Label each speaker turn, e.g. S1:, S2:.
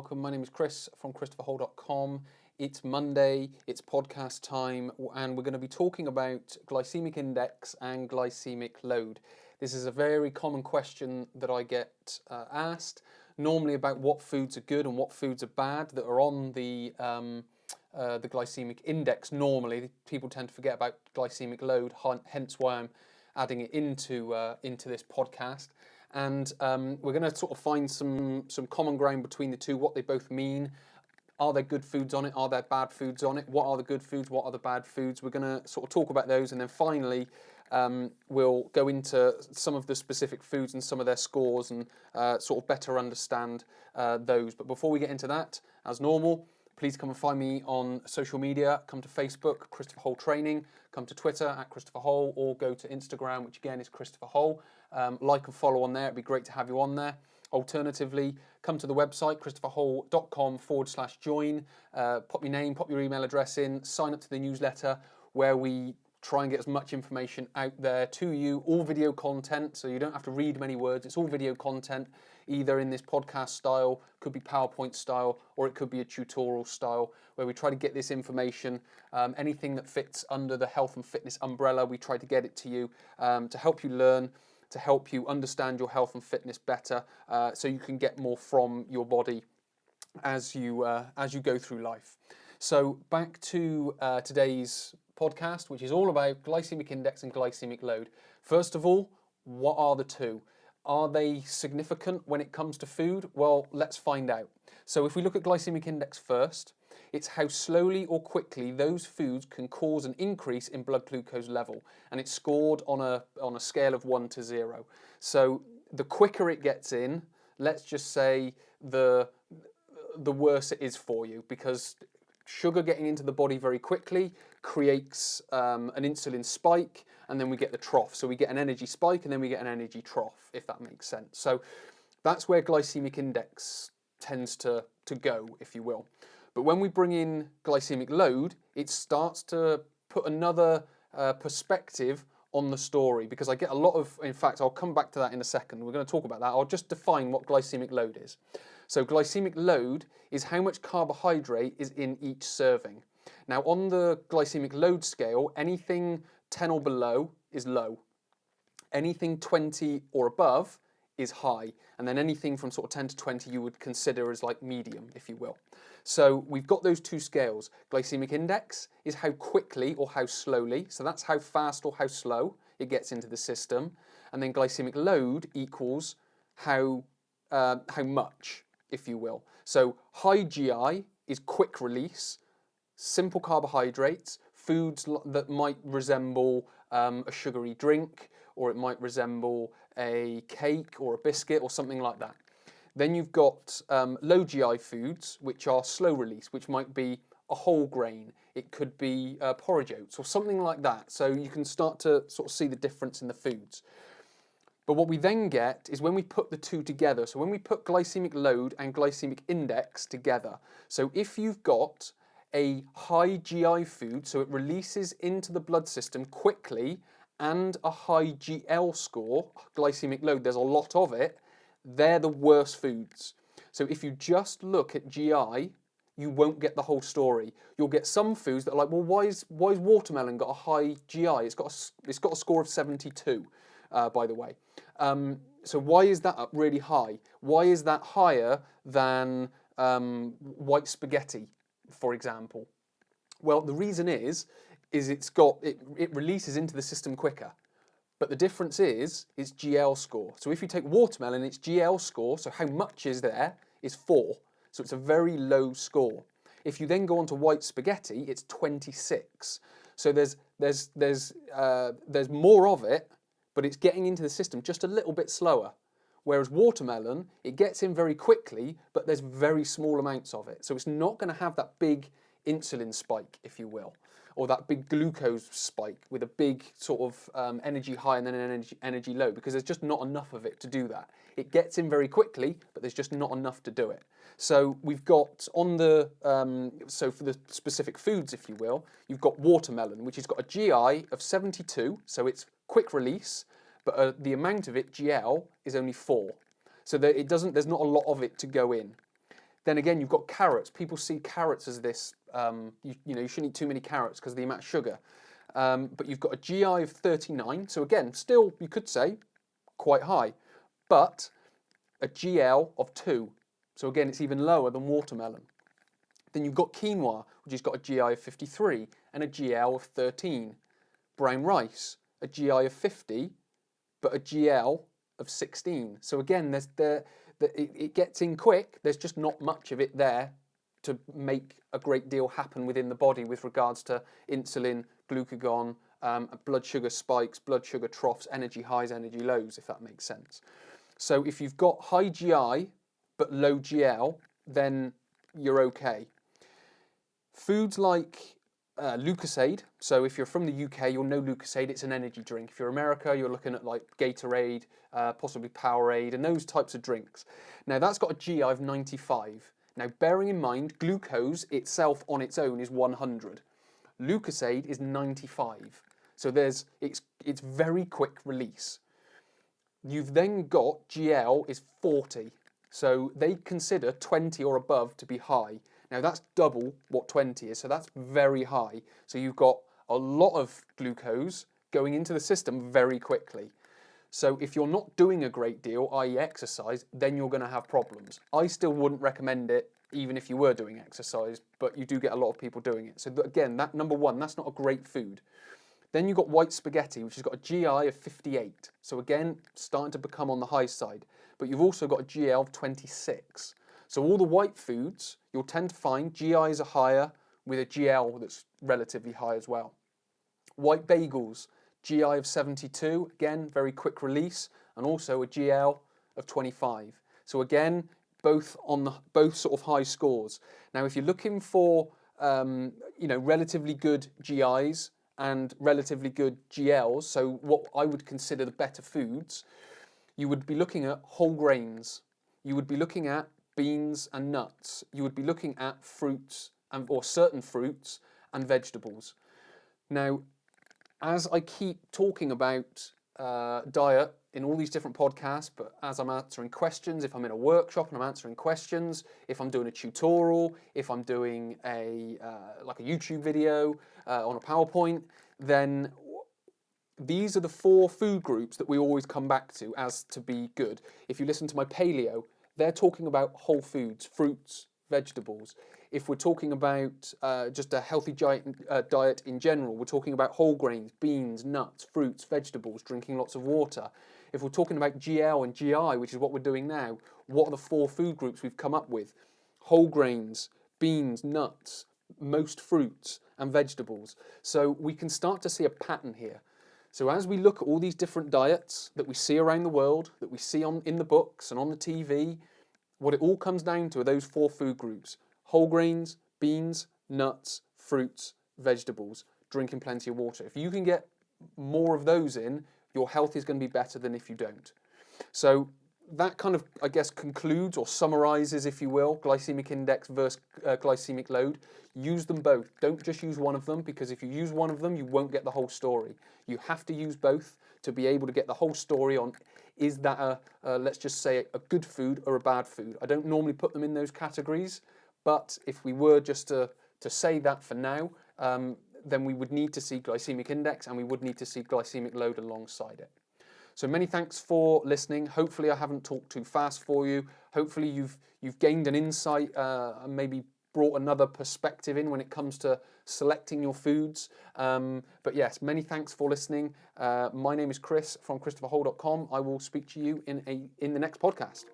S1: welcome. My name is Chris from ChristopherHole.com. It's Monday, it's podcast time, and we're going to be talking about glycemic index and glycemic load. This is a very common question that I get asked, normally about what foods are good and what foods are bad that are on the glycemic index. Normally, people tend to forget about glycemic load, hence why I'm adding it into this podcast. And we're going to sort of find some common ground between the two, what they both mean. Are there good foods on it? Are there bad foods on it? What are the good foods? What are the bad foods? We're going to sort of talk about those, and then finally we'll go into some of the specific foods and some of their scores and sort of better understand those. But before we get into that, as normal, please come and find me on social media. Come to Facebook, Christopher Hole Training. Come to Twitter at Christopher Hole, or go to Instagram, which again is Christopher Hole. Like and follow on there. It'd be great to have you on there. Alternatively, come to the website, christopherhole.com/join. Pop your name, pop your email address in, sign up to the newsletter where we try and get as much information out there to you, all video content, so you don't have to read many words. It's all video content, either in this podcast style, could be PowerPoint style, or it could be a tutorial style, where we try to get this information, anything that fits under the health and fitness umbrella, we try to get it to you to help you learn, to help you understand your health and fitness better, so you can get more from your body as you go through life. So back to today's podcast, which is all about glycemic index and glycemic load. First of all, what are the two? Are they significant when it comes to food? Well, let's find out. So if we look at glycemic index first, it's how slowly or quickly those foods can cause an increase in blood glucose level, and it's scored on a scale of 1 to 0. So the quicker it gets in, let's just say the worse it is for you, because sugar getting into the body very quickly creates an insulin spike, and then we get the trough. So we get an energy spike and then we get an energy trough, if that makes sense. So that's where glycemic index tends to go, if you will. But when we bring in glycemic load, it starts to put another perspective on the story, because I get a lot of, in fact, I'll come back to that in a second. We're going to talk about that. I'll just define what glycemic load is. So glycemic load is how much carbohydrate is in each serving. Now on the glycemic load scale, anything 10 or below is low. Anything 20 or above is high. And then anything from sort of 10 to 20 you would consider as like medium, if you will. So we've got those two scales. Glycemic index is how quickly or how slowly, so that's how fast or how slow it gets into the system. And then glycemic load equals how much, if you will. So high GI is quick release, simple carbohydrates, foods that might resemble a sugary drink, or it might resemble a cake or a biscuit or something like that. Then you've got low GI foods, which are slow release, which might be a whole grain. It could be porridge oats or something like that. So you can start to sort of see the difference in the foods. But what we then get is when we put the two together, so when we put glycemic load and glycemic index together. So if you've got a high GI food, so it releases into the blood system quickly, and a high GL score, glycemic load, there's a lot of it, they're the worst foods. So if you just look at GI, you won't get the whole story. You'll get some foods that are like, well, why is watermelon got a high GI? It's got a score of 72, by the way. So why is that up really high? Why is that higher than white spaghetti, for example? Well, the reason is it releases into the system quicker. But the difference is its GL score. So if you take watermelon, its GL score, so how much is there, is 4. So it's a very low score. If you then go on to white spaghetti, it's 26. So there's more of it, but it's getting into the system just a little bit slower. Whereas watermelon, it gets in very quickly, but there's very small amounts of it. So it's not going to have that big insulin spike, if you will, or that big glucose spike with a big sort of energy high and then an energy low, because there's just not enough of it to do that. It gets in very quickly, but there's just not enough to do it. So we've got on the, so for the specific foods, if you will, you've got watermelon, which has got a GI of 72, so it's quick release, but the amount of it, GL, is only 4. So there's not a lot of it to go in. Then again, you've got carrots. People see carrots as this, you shouldn't eat too many carrots because of the amount of sugar. But you've got a GI of 39, so again, still, you could say, quite high. But a GL of 2, so again, it's even lower than watermelon. Then you've got quinoa, which has got a GI of 53 and a GL of 13. Brown rice, a GI of 50, but a GL of 16. So again, it gets in quick. There's just not much of it there to make a great deal happen within the body with regards to insulin, glucagon, blood sugar spikes, blood sugar troughs, energy highs, energy lows, if that makes sense. So if you've got high GI but low GL, then you're okay. Foods like Lucozade, so if you're from the UK, you'll know Lucozade, it's an energy drink. If you're America, you're looking at like Gatorade, possibly Powerade, and those types of drinks. Now that's got a GI of 95. Now bearing in mind, glucose itself on its own is 100. Lucozade is 95. So it's very quick release. You've then got GL is 40. So they consider 20 or above to be high. Now that's double what 20 is, so that's very high. So you've got a lot of glucose going into the system very quickly. So if you're not doing a great deal, i.e. exercise, then you're going to have problems. I still wouldn't recommend it even if you were doing exercise, but you do get a lot of people doing it. So again, that number one, that's not a great food. Then you've got white spaghetti, which has got a GI of 58. So again, starting to become on the high side. But you've also got a GL of 26. So all the white foods, you'll tend to find GIs are higher with a GL that's relatively high as well. White bagels, GI of 72, again, very quick release, and also a GL of 25. So again, both sort of high scores. Now, if you're looking for relatively good GIs and relatively good GLs, so what I would consider the better foods, you would be looking at whole grains. You would be looking at beans and nuts. You would be looking at fruits or certain fruits and vegetables. Now, as I keep talking about diet in all these different podcasts, but as I'm answering questions, if I'm in a workshop and I'm answering questions, if I'm doing a tutorial, if I'm doing like a YouTube video on a PowerPoint, then these are the 4 food groups that we always come back to as to be good. If you listen to my paleo, they're talking about whole foods, fruits, vegetables. If we're talking about just a healthy diet in general, we're talking about whole grains, beans, nuts, fruits, vegetables, drinking lots of water. If we're talking about GL and GI, which is what we're doing now, what are the 4 food groups we've come up with? Whole grains, beans, nuts, most fruits and vegetables. So we can start to see a pattern here. So as we look at all these different diets that we see around the world, that we see in the books and on the TV, what it all comes down to are those 4 food groups: whole grains, beans, nuts, fruits, vegetables, drinking plenty of water. If you can get more of those in, your health is going to be better than if you don't. So that kind of, I guess, concludes or summarizes, if you will, glycemic index versus glycemic load. Use them both. Don't just use one of them, because if you use one of them, you won't get the whole story. You have to use both to be able to get the whole story on, is that let's just say, a good food or a bad food. I don't normally put them in those categories, but if we were just to say that for now, then we would need to see glycemic index and we would need to see glycemic load alongside it. So many thanks for listening. Hopefully I haven't talked too fast for you. Hopefully you've gained an insight and maybe brought another perspective in when it comes to selecting your foods. But yes, many thanks for listening. My name is Chris from ChristopherHole.com. I will speak to you in the next podcast.